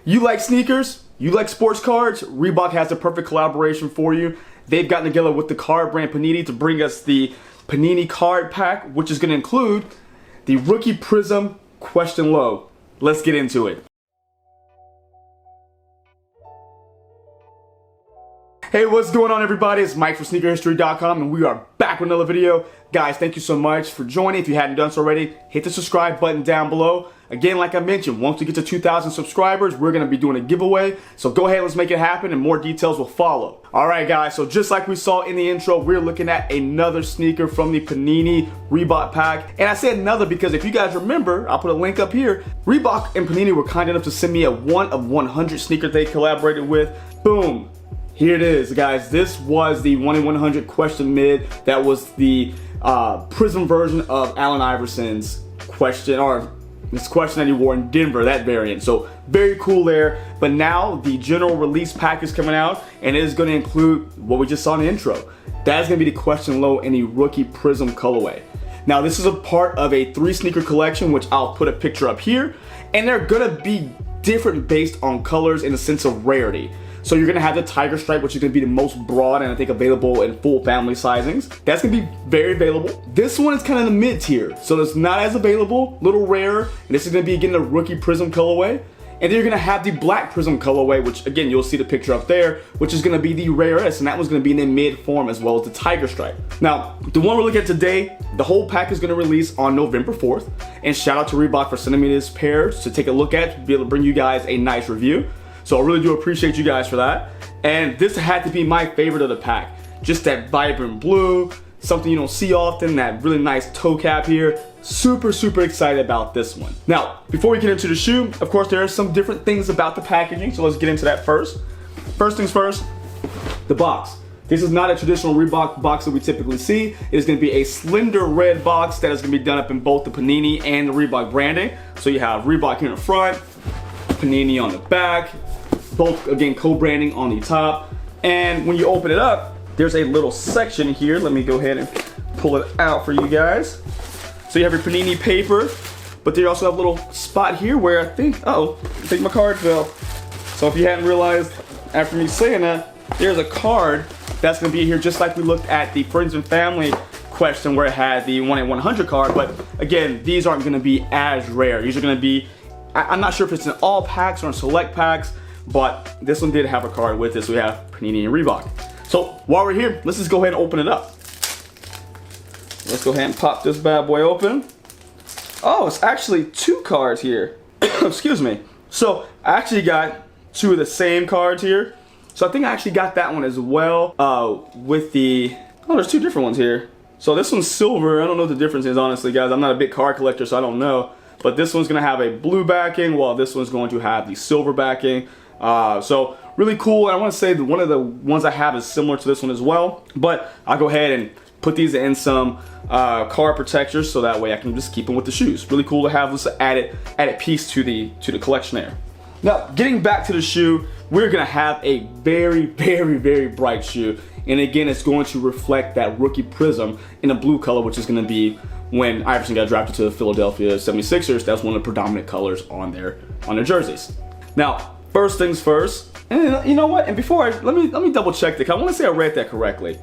You like sneakers? You like sports cards? Reebok has the perfect collaboration for you. They've gotten together with the card brand Panini to bring us the Panini card pack, which is going to include the Rookie Prizm Question Low. Let's get into it. Hey, what's going on, everybody? It's Mike from SneakerHistory.com, and we are back with another video. Guys, thank you so much for joining. If you hadn't done so already, hit the subscribe button down below. Again, like I mentioned, once we get to 2,000 subscribers, we're going to be doing a giveaway. So go ahead, let's make it happen, and more details will follow. Alright guys, so just like we saw in the intro, we're looking at another sneaker from the Panini Reebok pack. And I said another because if you guys remember, I'll put a link up here. Reebok and Panini were kind enough to send me a 1 of 100 sneaker they collaborated with. Boom. Here it is, guys. This was the 1 in 100 question mid. That was the Prizm version of Allen Iverson's question, or this question that he wore in Denver, that variant. So very cool there. But now the general release pack is coming out, and it is going to include what we just saw in the intro. That is going to be the question low in the Rookie Prizm colorway. Now this is a part of a 3 sneaker collection, which I'll put a picture up here, and they're going to be different based on colors in the sense of rarity. So you're gonna have the Tiger Stripe, which is gonna be the most broad and I think available in full family sizings. That's gonna be very available. This one is kind of in the mid tier, so it's not as available, little rarer. And this is gonna be again the Rookie Prizm colorway. And then you're gonna have the Black Prizm colorway, which again, you'll see the picture up there, which is gonna be the rarest, and that one's gonna be in the mid form as well as the Tiger Stripe. Now, the one we're looking at today, the whole pack is gonna release on November 4th. And shout out to Reebok for sending me this pair to take a look at, to be able to bring you guys a nice review. So I really do appreciate you guys for that. And this had to be my favorite of the pack. Just that vibrant blue, something you don't see often, that really nice toe cap here. Super, super excited about this one. Now, before we get into the shoe, of course, there are some different things about the packaging, so let's get into that first. First things first, the box. This is not a traditional Reebok box that we typically see. It is gonna be a slender red box that is gonna be done up in both the Panini and the Reebok branding. So you have Reebok here in the front, Panini on the back, both again co-branding on the top. And when you open it up, there's a little section here. Let me go ahead and pull it out for you guys. So you have your Panini paper, but they also have a little spot here where I think my card fell. So if you hadn't realized after me saying that, there's a card that's gonna be here just like we looked at the Friends and Family question where it had the 1 in 100 card. But again, these aren't gonna be as rare. These are gonna be, I'm not sure if it's in all packs or in select packs, but this one did have a card with it, so we have Panini and Reebok. So while we're here, let's just go ahead and open it up. Let's go ahead and pop this bad boy open. Oh, it's actually 2 cards here. Excuse me. So I actually got 2 of the same cards here. So I think I actually got that one as well with the, there's 2 different ones here. So this one's silver. I don't know what the difference is, honestly, guys. I'm not a big card collector, so I don't know. But this one's gonna have a blue backing, while this one's going to have the silver backing. So really cool. I want to say that one of the ones I have is similar to this one as well, but I'll go ahead and put these in some card protectors so that way I can just keep them with the shoes. Really cool to have this added piece to the collection there. Now, getting back to the shoe, we're gonna have a very, very, very bright shoe, and again, it's going to reflect that Rookie Prizm in a blue color, which is gonna be when Iverson got drafted to the Philadelphia 76ers. That's one of the predominant colors on their jerseys. Now, first things first, and you know what? And before let me double check that. I want to say I read that correctly.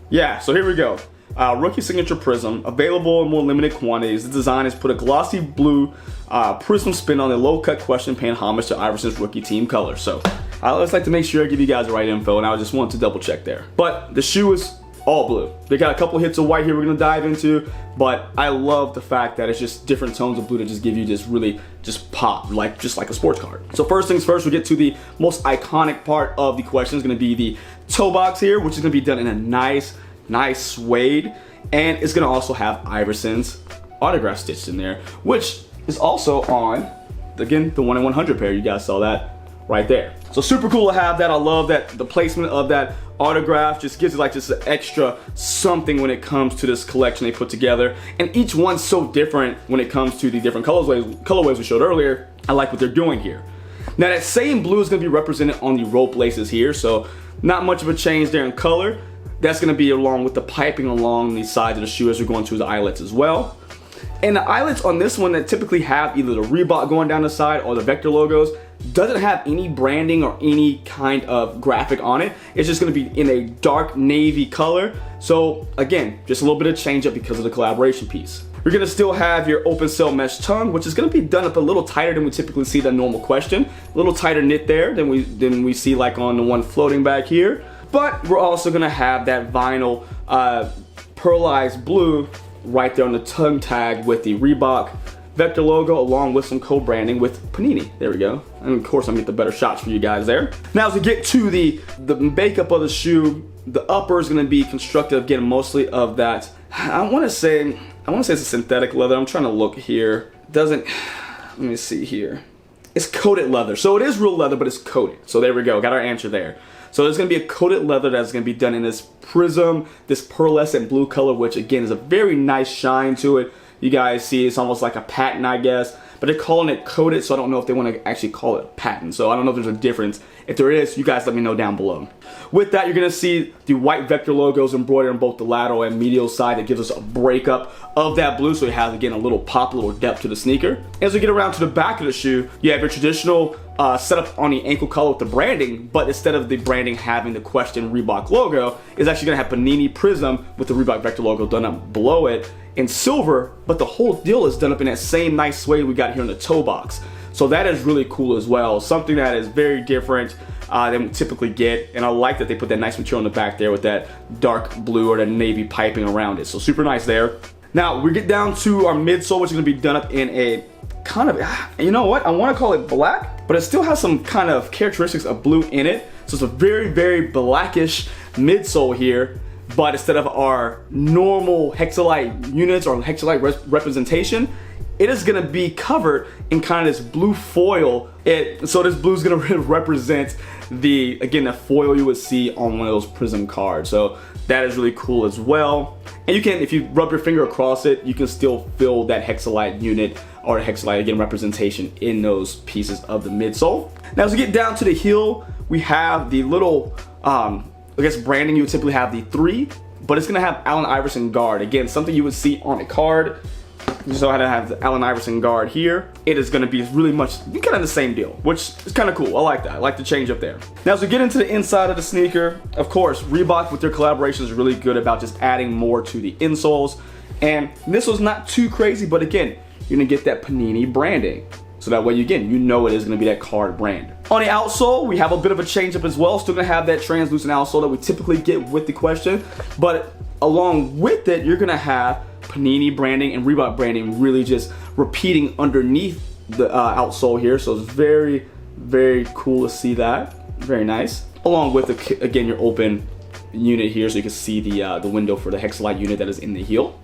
Yeah, so here we go. Rookie Signature Prizm, available in more limited quantities. The design is put a glossy blue Prizm spin on the low cut question, paying homage to Iverson's rookie team color. So I always like to make sure I give you guys the right info, and I just wanted to double check there. But the shoe is all blue. They got a couple hits of white here we're gonna dive into, but I love the fact that it's just different tones of blue that just give you this really just pop, just like a sports card. So first things first, we get to the most iconic part of the question. Is gonna be the toe box here, which is gonna be done in a nice suede, and it's gonna also have Iverson's autograph stitched in there, which is also on, again, the 1 in 100 pair. You guys saw that right there. So super cool to have that. I love that the placement of that autograph just gives it like just an extra something when it comes to this collection they put together. And each one's so different when it comes to the different colorways we showed earlier. I like what they're doing here. Now that same blue is gonna be represented on the rope laces here, so not much of a change there in color. That's gonna be along with the piping along the sides of the shoe as we're going to the eyelets as well. And the eyelets on this one that typically have either the Reebok going down the side or the Vector logos doesn't have any branding or any kind of graphic on it. It's just gonna be in a dark navy color. So again, just a little bit of change up because of the collaboration piece. You're gonna still have your open cell mesh tongue, which is gonna be done up a little tighter than we typically see the normal question. A little tighter knit there than we see like on the one floating back here. But we're also gonna have that vinyl pearlized blue right there on the tongue tag with the Reebok Vector logo along with some co-branding with Panini. There we go. And of course I'm gonna get the better shots for you guys there. Now as we get to the makeup of the shoe, the upper is gonna be constructed again mostly of that, I wanna say it's a synthetic leather. I'm trying to look here. Let me see here. It's coated leather. So it is real leather, but it's coated. So there we go, got our answer there. So there's gonna be a coated leather that's gonna be done in this prism, this pearlescent blue color, which again is a very nice shine to it. You guys see it's almost like a patent, I guess, but they're calling it coated, so I don't know if they want to actually call it a patent. So I don't know if there's a difference. If there is, you guys let me know down below. With that, you're gonna see the white Vector logos embroidered on both the lateral and medial side. That gives us a breakup of that blue, so it has again a little pop, a little depth to the sneaker. As we get around to the back of the shoe, you have your traditional setup on the ankle collar with the branding, but instead of the branding having the question Reebok logo, it's actually gonna have Panini Prizm with the Reebok Vector logo done up below it in silver, but the whole deal is done up in that same nice suede we got here in the toe box. So that is really cool as well. Something that is very different than we typically get, and I like that they put that nice material in the back there with that dark blue or the navy piping around it. So super nice there. Now we get down to our midsole, which is gonna be done up in a kind of, you know what? I wanna call it black, but it still has some kind of characteristics of blue in it. So it's a very, very blackish midsole here. But instead of our normal hexalite units or hexalite representation, it is gonna be covered in kind of this blue foil. So this blue is gonna represent the foil you would see on one of those Prizm cards. So that is really cool as well. And you can, if you rub your finger across it, you can still feel that hexalite unit or hexalite, again, representation in those pieces of the midsole. Now as we get down to the heel, we have the little, I guess branding. You would typically have the 3, but it's gonna have Allen Iverson guard. Again, something you would see on a card. You saw how to have the Allen Iverson guard here. It is gonna be really much kind of the same deal, which is kind of cool. I like that. I like the change up there. Now as we get into the inside of the sneaker, of course, Reebok with their collaborations is really good about just adding more to the insoles. And this was not too crazy, but again, you're gonna get that Panini branding. So that way, again, you know it is gonna be that card brand. On the outsole, we have a bit of a change up as well. Still gonna have that translucent outsole that we typically get with the question, but along with it, you're gonna have Panini branding and Reebok branding really just repeating underneath the outsole here. So it's very, very cool to see that. Very nice. Along with, again, your open unit here so you can see the window for the hexalite unit that is in the heel.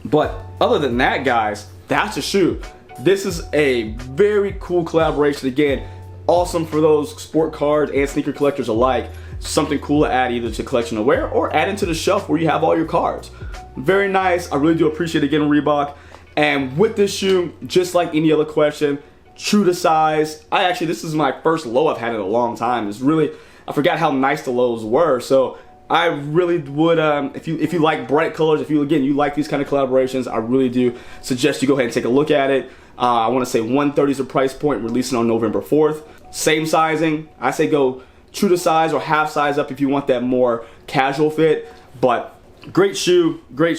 But other than that, guys, that's the shoe. This is a very cool collaboration. Again, awesome for those sport cards and sneaker collectors alike. Something cool to add either to collection of wear or add into the shelf where you have all your cards. Very nice. I really do appreciate again Reebok. And with this shoe, just like any other question, true to size. This is my first low I've had in a long time. It's really, I forgot how nice the lows were. So I really would, if you like bright colors, if you like these kind of collaborations, I really do suggest you go ahead and take a look at it. I want to say 130 is the price point, releasing on November 4th. Same sizing. I say go true to size or half size up if you want that more casual fit. But great shoe, great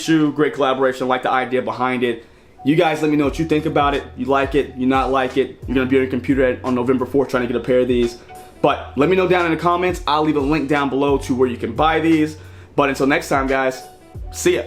collaboration. I like the idea behind it. You guys let me know what you think about it. You like it, you not like it. You're going to be on your computer on November 4th trying to get a pair of these. But let me know down in the comments. I'll leave a link down below to where you can buy these. But until next time, guys, see ya.